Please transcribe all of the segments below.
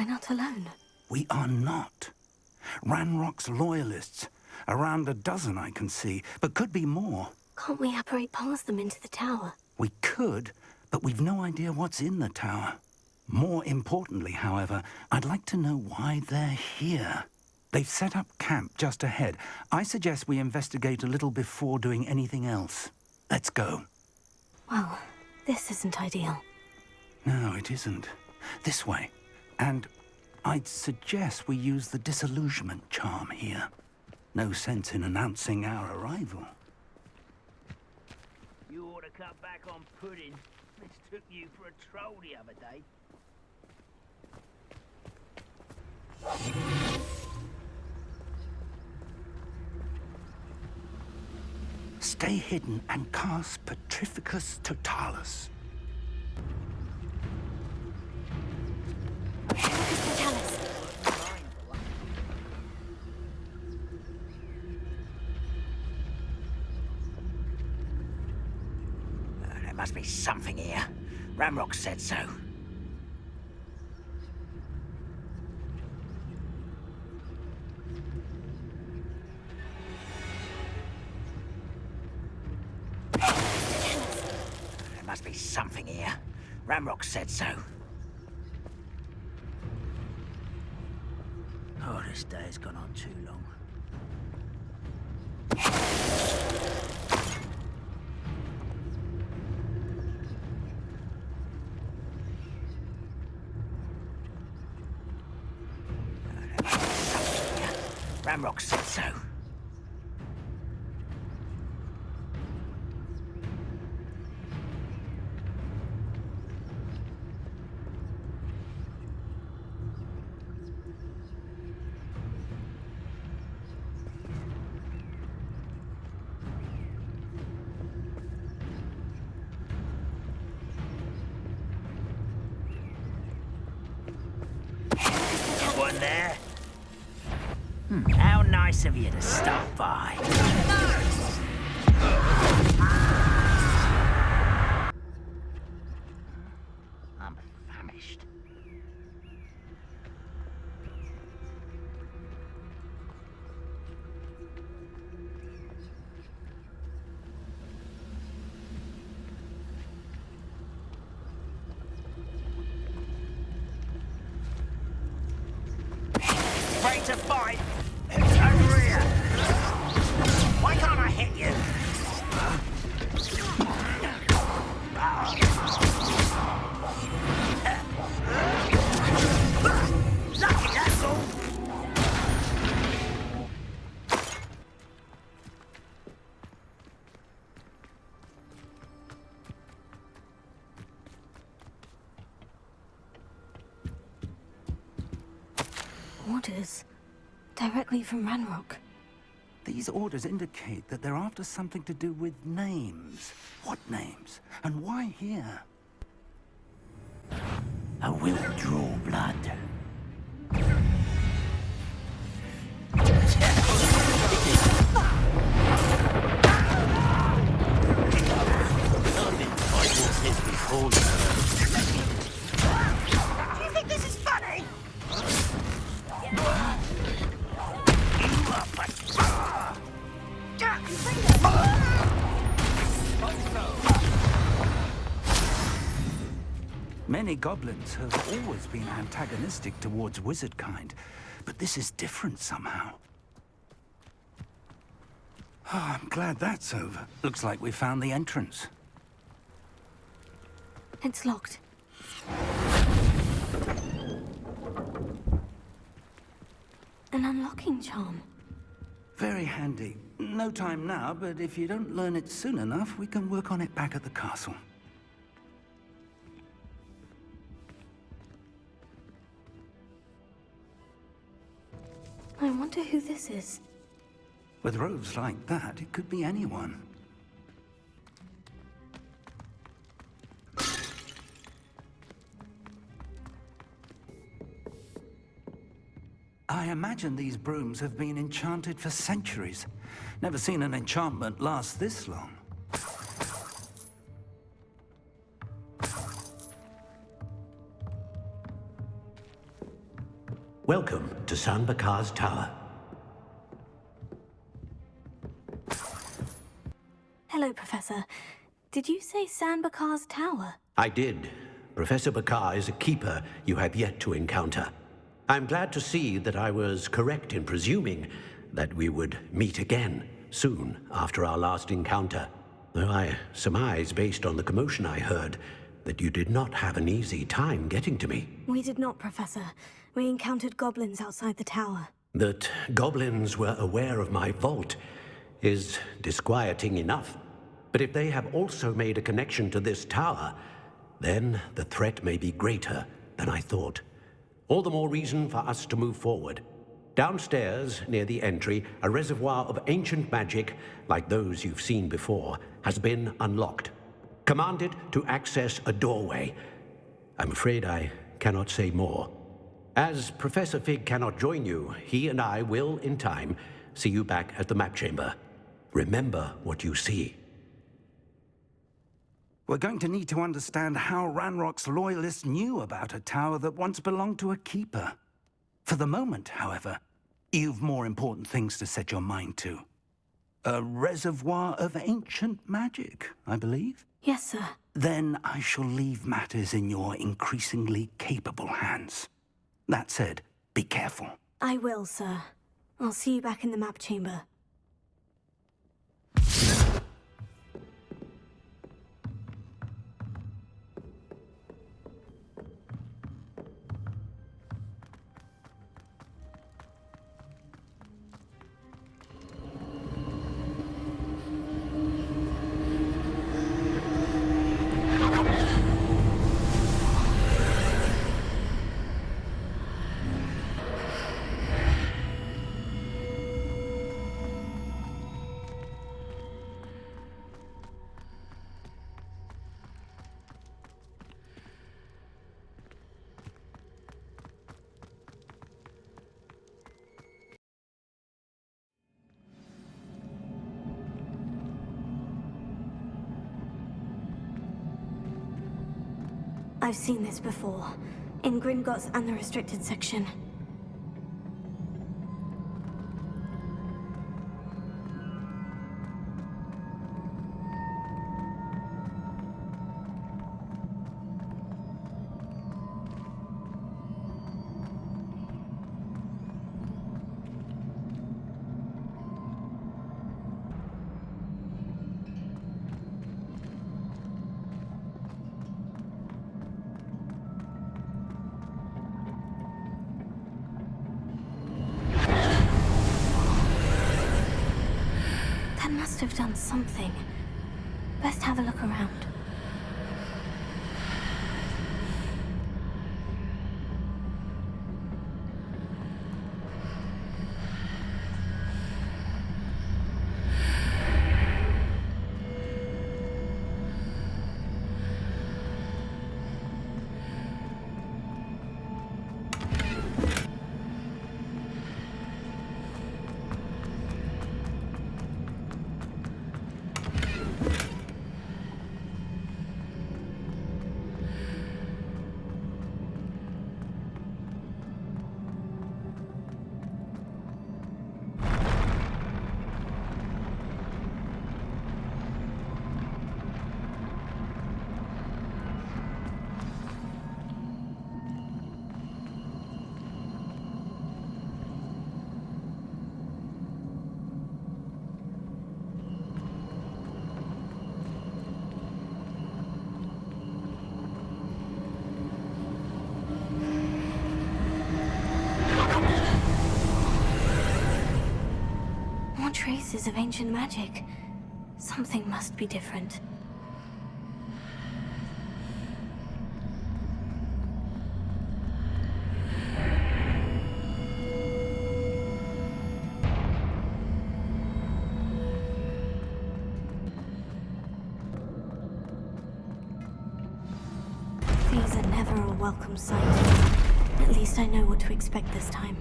not alone. We are not. Ranrock's loyalists. Around a dozen I can see, but could be more. Can't we apparate past them into the tower? We could, but we've no idea what's in the tower. More importantly, however, I'd like to know why they're here. They've set up camp just ahead. I suggest we investigate a little before doing anything else. Let's go. Well, this isn't ideal. No, it isn't. This way. And I'd suggest we use the disillusionment charm here. No sense in announcing our arrival. You ought to cut back on pudding. Mistook you for a troll the other day. Stay hidden and cast Petrificus Totalis. There must be something here. Ramrock said so. There must be something here. Ramrock said so. Oh, this day has gone on too long. Ramrock said so. One there. How nice of you to stop by. I'm famished. Ready to fight. Over here. Why can't I hit you? Lucky, that's all. Orders. Directly from Ranrock. These orders indicate that they're after something to do with names. What names? And why here? I will draw blood. Do you think this is funny? Many goblins have always been antagonistic towards wizard kind, but this is different somehow. Oh, I'm glad that's over. Looks like we found the entrance. It's locked. An unlocking charm. Very handy. No time now, but if you don't learn it soon enough, we can work on it back at the castle. I wonder who this is. With robes like that, it could be anyone. I imagine these brooms have been enchanted for centuries. Never seen an enchantment last this long. Welcome to San Bakar's Tower. Hello, Professor. Did you say San Bakar's tower? I did. Professor Bakar is a keeper you have yet to encounter. I'm glad to see that I was correct in presuming that we would meet again soon after our last encounter. Though I surmise, based on the commotion I heard, that you did not have an easy time getting to me. We did not, Professor. We encountered goblins outside the tower. That goblins were aware of my vault is disquieting enough. But if they have also made a connection to this tower, then the threat may be greater than I thought. All the more reason for us to move forward. Downstairs, near the entry, a reservoir of ancient magic, like those you've seen before, has been unlocked. Command it to access a doorway. I'm afraid I cannot say more. As Professor Fig cannot join you, he and I will, in time, see you back at the map chamber. Remember what you see. We're going to need to understand how Ranrock's loyalists knew about a tower that once belonged to a keeper. For the moment, however, you've more important things to set your mind to. A reservoir of ancient magic, I believe? Yes, sir. Then I shall leave matters in your increasingly capable hands. That said, be careful. I will, sir. I'll see you back in the map chamber. I've seen this before, in Gringotts and the restricted section. Must have done something. Best have a look around. Traces of ancient magic. Something must be different. These are never a welcome sight. At least I know what to expect this time.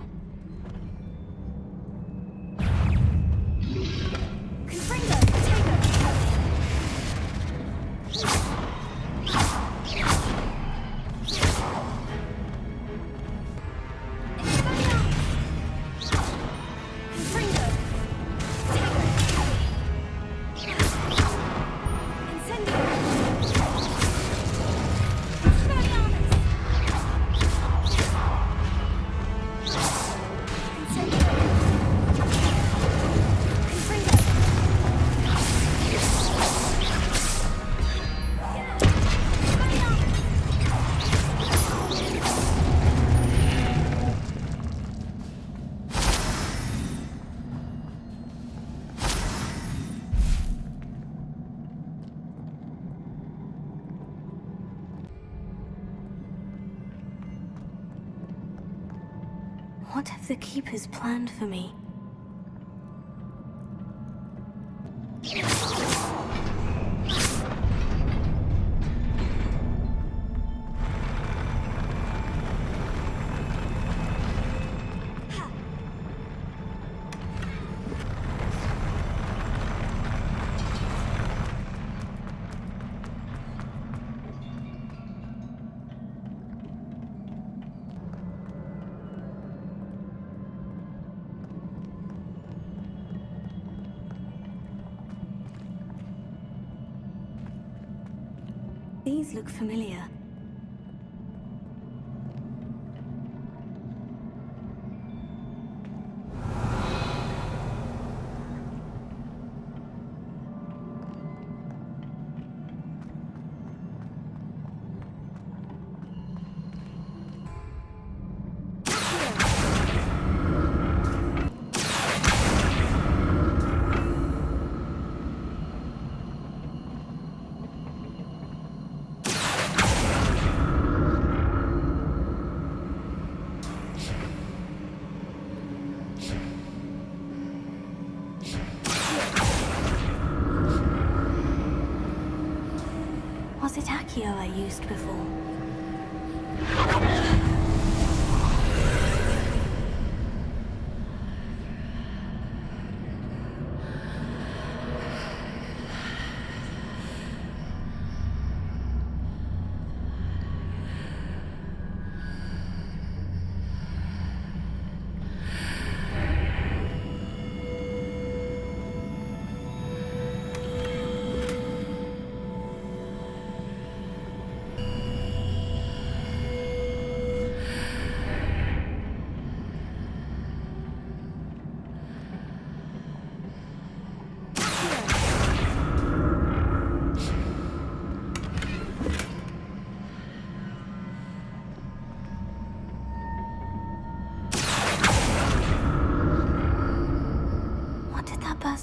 What have the Keepers planned for me? These look familiar. Was it Accio I used before?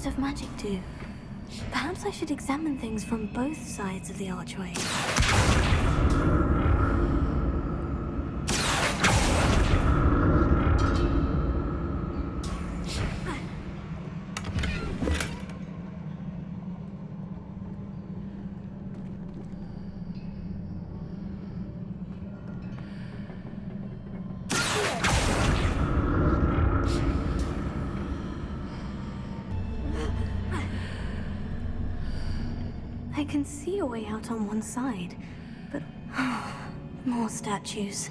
Of magic do? Perhaps I should examine things from both sides of the archway. I can see a way out on one side, but more statues.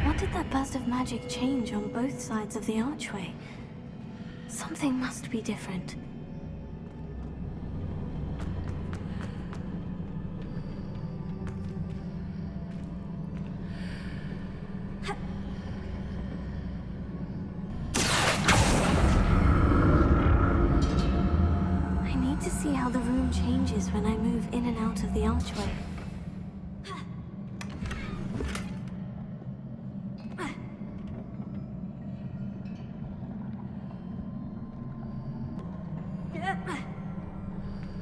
What did that burst of magic change on both sides of the archway? Something must be different. noise when I move in and out of the archway.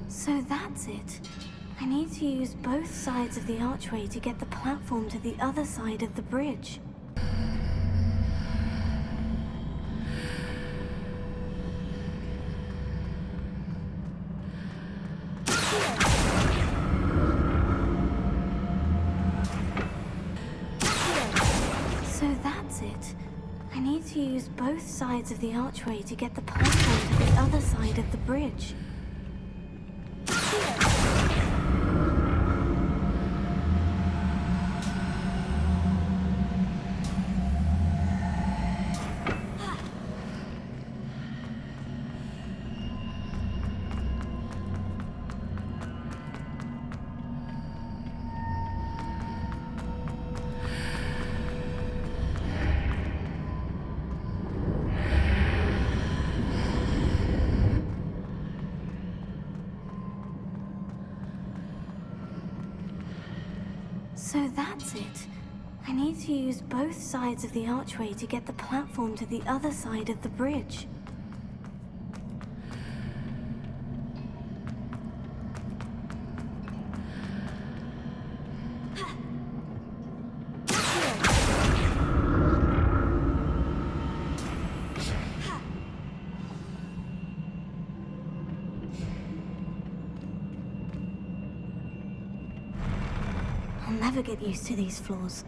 So that's it. I need to use both sides of the archway to get the platform to the other side of the bridge. So that's it. I need to use both sides of the archway to get the platform to the other side of the bridge. So that's it. I need to use both sides of the archway to get the platform to the other side of the bridge. I'll never get used to these floors.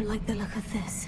like the look of this.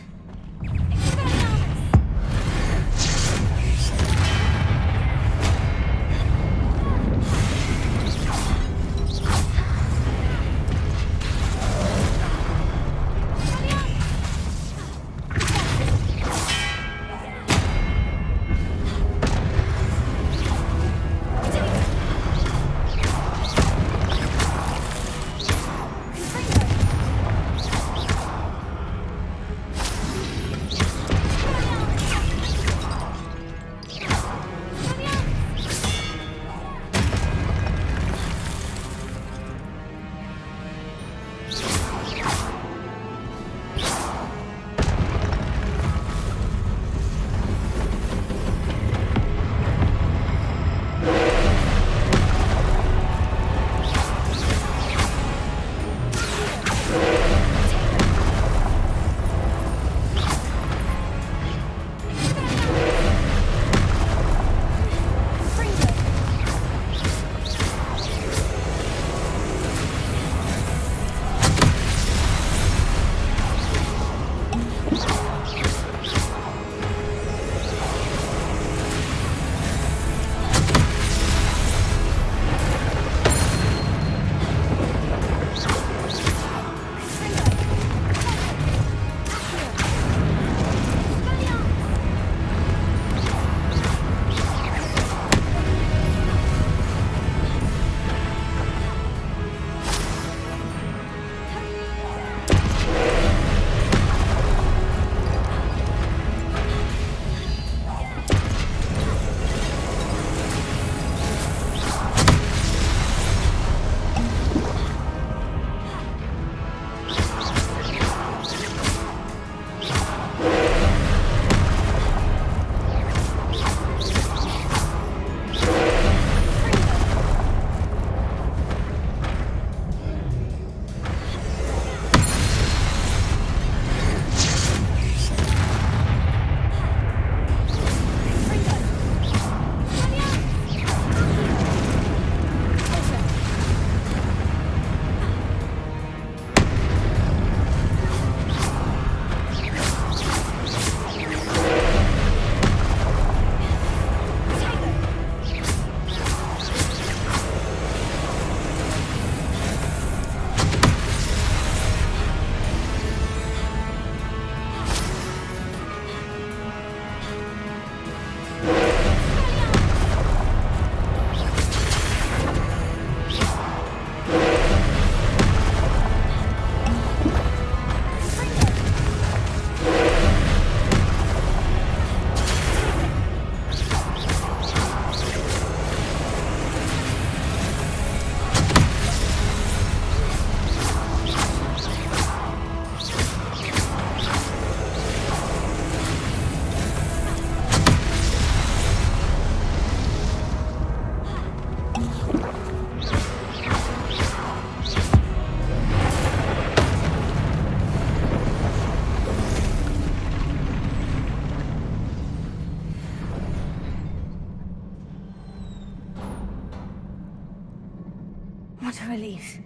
What a relief.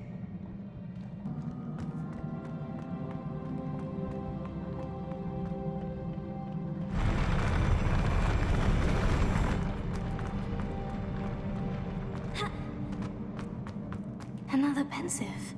Another Pensieve.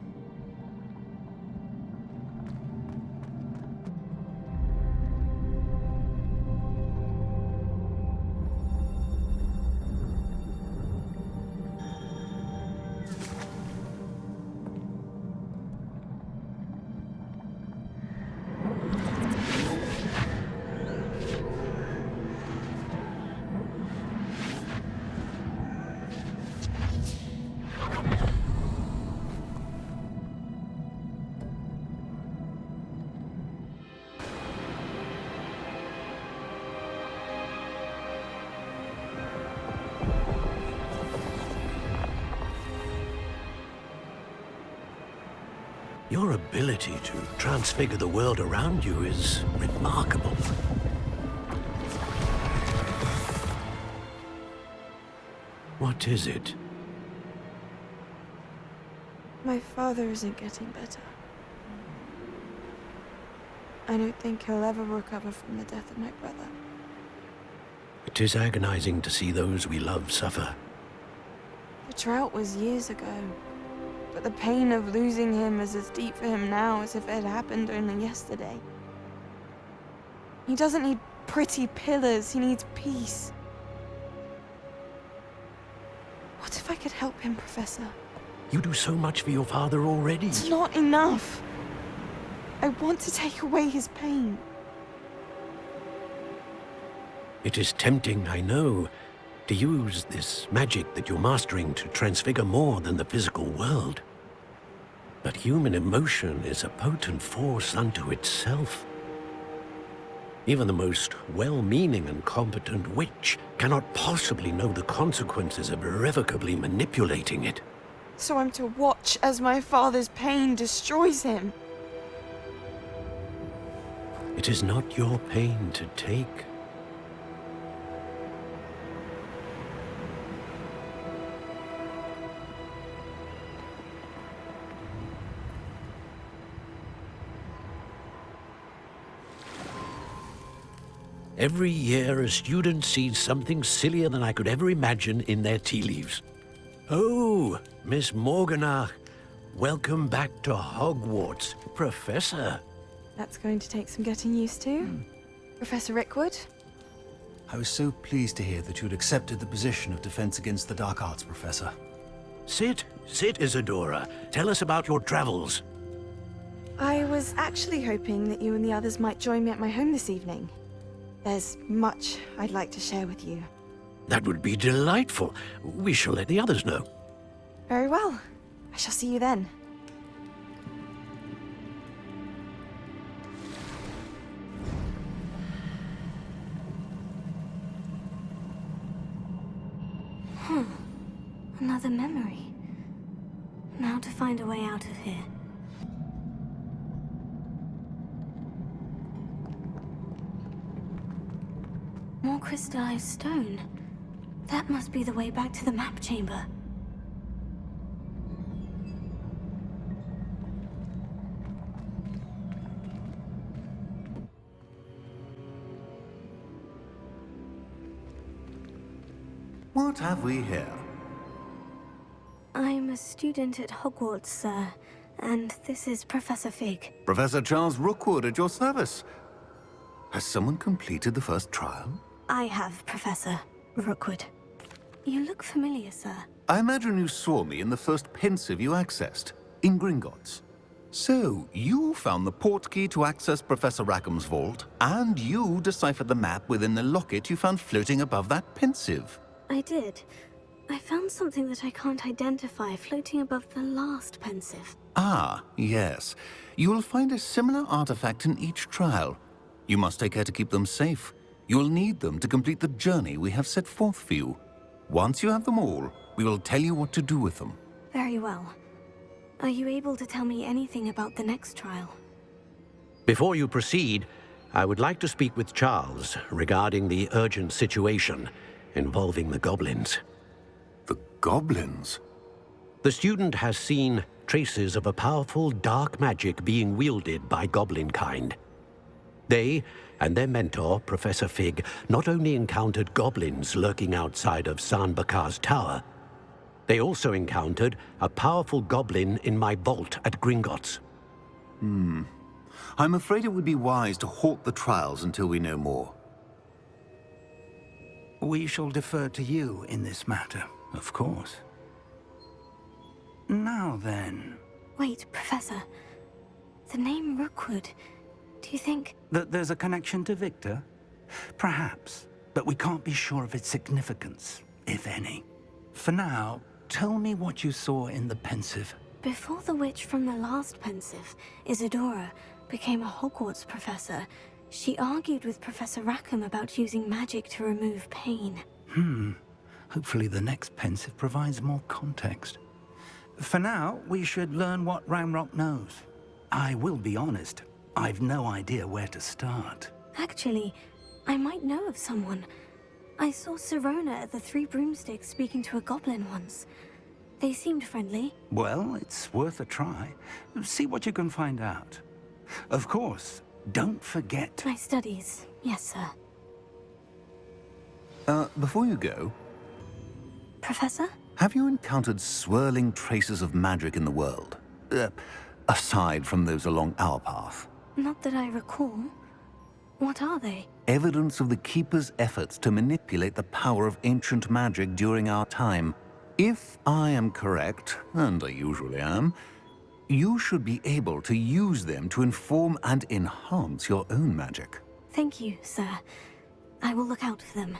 Your ability to transfigure the world around you is remarkable. What is it? My father isn't getting better. I don't think he'll ever recover from the death of my brother. It is agonizing to see those we love suffer. The drought was years ago, but the pain of losing him is as deep for him now as if it had happened only yesterday. He doesn't need pretty pillars, he needs peace. What if I could help him, Professor? You do so much for your father already. It's not enough. I want to take away his pain. It is tempting, I know, to use this magic that you're mastering to transfigure more than the physical world. But human emotion is a potent force unto itself. Even the most well-meaning and competent witch cannot possibly know the consequences of irrevocably manipulating it. So I'm to watch as my father's pain destroys him. It is not your pain to take. Every year, a student sees something sillier than I could ever imagine in their tea leaves. Oh, Miss Morganach, welcome back to Hogwarts, Professor. That's going to take some getting used to. Professor Rickwood? I was so pleased to hear that you'd accepted the position of Defense Against the Dark Arts, Professor. Sit, Isadora. Tell us about your travels. I was actually hoping that you and the others might join me at my home this evening. There's much I'd like to share with you. That would be delightful. We shall let the others know. Very well. I shall see you then. Another memory. Now to find a way out of here. More crystallized stone. That must be the way back to the map chamber. What have we here? I'm a student at Hogwarts, sir, and this is Professor Fig. Professor Charles Rookwood at your service. Has someone completed the first trial? I have, Professor Rookwood. You look familiar, sir. I imagine you saw me in the first Pensieve you accessed, in Gringotts. So, you found the portkey to access Professor Rackham's vault, and you deciphered the map within the locket you found floating above that Pensieve. I did. I found something that I can't identify floating above the last Pensieve. Ah, yes. You will find a similar artifact in each trial. You must take care to keep them safe. You will need them to complete the journey we have set forth for you. Once you have them all, we will tell you what to do with them. Very well. Are you able to tell me anything about the next trial? Before you proceed, I would like to speak with Charles regarding the urgent situation involving the goblins. The goblins? The student has seen traces of a powerful dark magic being wielded by goblin kind. They and their mentor, Professor Fig, not only encountered goblins lurking outside of San Bakar's tower, they also encountered a powerful goblin in my vault at Gringotts. I'm afraid it would be wise to halt the trials until we know more. We shall defer to you in this matter, of course. Now then... Wait, Professor. The name Rookwood. Do you think... That there's a connection to Victor? Perhaps, but we can't be sure of its significance, if any. For now, tell me what you saw in the Pensieve. Before the witch from the last Pensieve, Isadora, became a Hogwarts professor, she argued with Professor Rackham about using magic to remove pain. Hopefully the next Pensieve provides more context. For now, we should learn what Ramrock knows. I will be honest, I've no idea where to start. Actually, I might know of someone. I saw Sirona at the Three Broomsticks speaking to a goblin once. They seemed friendly. Well, it's worth a try. See what you can find out. Of course, don't forget. My studies, yes, sir. Before you go, Professor? have you encountered swirling traces of magic in the world? Aside from those along our path. Not that I recall. What are they? Evidence of the Keeper's efforts to manipulate the power of ancient magic during our time. If I am correct, and I usually am, you should be able to use them to inform and enhance your own magic. Thank you, sir. I will look out for them.